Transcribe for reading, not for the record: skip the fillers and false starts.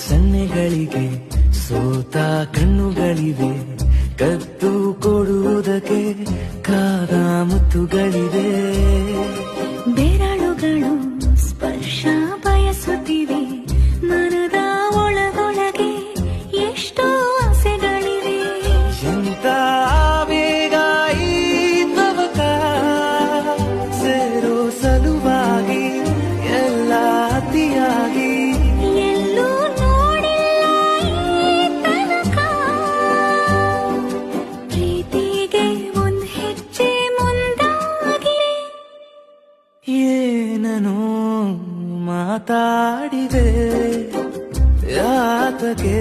ಸನ್ನೆಗಳಿಗೆ ಸೋತ ಕಣ್ಣುಗಳಿವೆ, ಕದ್ದು ಕೊಡುವುದಕ್ಕೆ ಕಾದ ಮುತ್ತುಗಳಿವೆ. ಬೆರಳುಗಳು ಸ್ಪರ್ಶ ಬಯಸುತ್ತಿವೆ, ಮನದ ಒಳಗೊಳಗೆ ಎಷ್ಟೋ ಆಸೆಗಳಿವೆ. ಎಂತ ಬೇಗ ಈ ತವಕ ಸೇರೋ ಸಲುವಾಗಿ ಎಲ್ಲ ಅತಿಯಾಗಿ ಎಲ್ಲೂ ನೋಡಿಲ್ಲ ಈ ತನಕ. ಪ್ರೀತಿಗೆ ಒಂದ್ ಹೆಜ್ಜೆ ಮುಂದಾಗಿ ಏನನೋ ಮಾತಾಡಿದೆ ಯಾತಕ್ಕೆ